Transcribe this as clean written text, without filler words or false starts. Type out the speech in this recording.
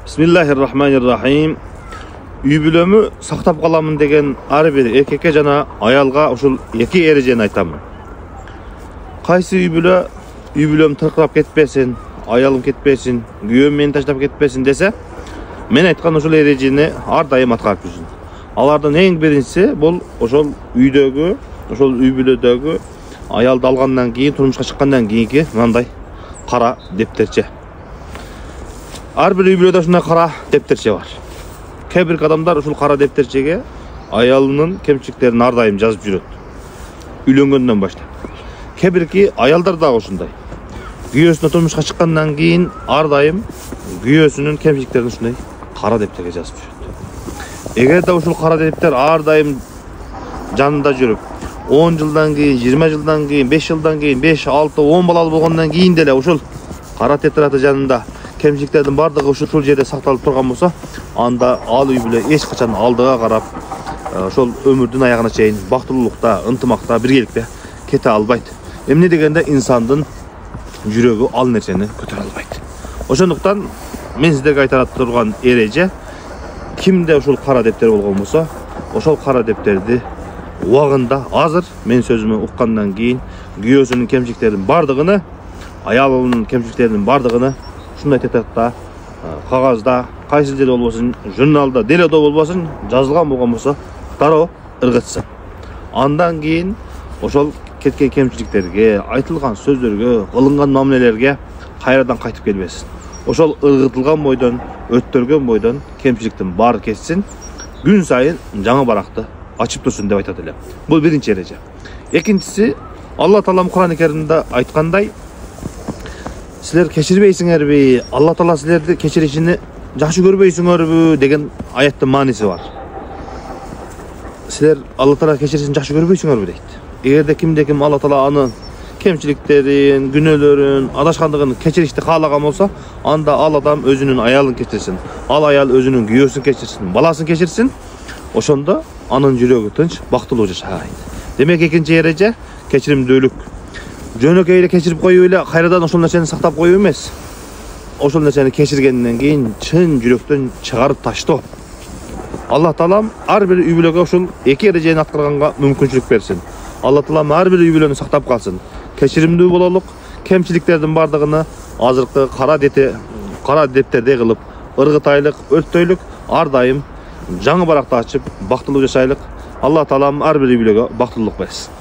Bismillahirrahmanirrahim. Үй бүлөмү сактап каламын деген ар бир эркекке жана аялга ушул эки эрежени айтамын. Кайсы үй бүлөм тыркырап кетпесин, аялым кетпесин, күйөөм мени таштап кетпесин десе, мен айткан ушул эрежени ар дайым аткарып жүрсүн. Алардын эң биринчиси бул ошол үйдөгү, ошол үй бүлөдөгү аялды алгандан кийин, турмушка чыккандан кийинки мындай кара дептерче. Ар бир үй бүлөдө ушундай кара дептерче бар. Кээ бир адамдар ушул кара дептерчеге аялынын кемчиликтерин ар дайым жазып жүрөт. Үйлөнгөндөн баштап. Кээ бирки аялдар дагы ушундай. Күйөөсүнө турмушка чыккандан кийин ар дайым күйөөсүнүн кемчиликтерин ушундай кара дептерге жазып жүрөт. Эгерде ушул кара дептер ар дайым жанында жүрүп, 10 жылдан кийин, 20 жылдан кийин, 5 жылдан кийин, 5, 6, 10 балалы болгондон кийин деле ушул кара тетрадь жанында кемчиликтердин бардыгы ушул жерде сакталып турган болсо, анда ал үй бүлө эч качан алдыга карап, ошол өмүрдүн аягына чейин бактылуулукта, ынтымакта, биргеликте кете албайт. Эмне дегенде инсандын жүрөгү ал нерсени көтөрө албайт. Ошондуктан мен сиздерге айта турган эреже, кимде ушул кара дептер болгон болсо, ошол кара дептерди убагында азыр мен сөзүмө уккандан кийин күйөөсүнүн кемчиликтеринин бардыгыны, аялынын кемчиликтеринин бардыгыны ушундай тетрадьда, кагазда, кайсы жерде болбосун, журналда, делодо болбосун, жазылган болгон болсо, дароо ыргытсын. Андан кийин ошол кеткен кемчиликтерге, айтылган сөздөргө, кылынган мамилелерге кайрадан кайтып келбесин. Ошол ыргытылган бойдон, өттөргөн бойдон кемчиликтин баары кетсин, күн сайын жаңы баракты ачып турсун деп айтат элем. Бул биринчи эреже. Экинчиси, Алла Таалам Кур'ан-ы Керимде айткандай, силер кечирбейсиңерби, Алла Таала силерди кечиришини жакшы көрбөйсүңөрбү деген аяттын мааниси бар. Силер Алла Таала кечиришин жакшы көрбөйсүңөрбү дейт. Эгерде кимде ким Алла Таала анын кемчиликтерин, күнөөлөрүн, адашкандыгын кечиришти каалаган болсо, анда ал адам өзүнүн аялын кечирсин, ал аял өзүнүн күйөөсүн кечирсин, баласын кечирсин, ошондо анын жүрөгү тынч, бактылуу жашайт. Демек экинчи эреже кечиримдүүлүк. Жөнөкөй эле кечирип коюу эле кайрадан ошол нерсени сактап коюу эмес. Ошол нерсени кечиргенден кийин чын жүрөктөн чыгарып таштоо. Алла Таалам ар бир үй бүлөгө ушул эки эрежени аткарганга мүмкүнчүлүк берсин. Алла Таалам ар бир үй бүлөнү сактап калсын. Кечиримдүү бололук, кемчиликтердин бардыгыны азыркы кара дептердей кылып ыргытайлык, өрттөйлүк, ар дайым жаңы баракты ачып бактылуу жашайлык. Алла Таалам ар бир үй бүлөгө бактылуулук берсин.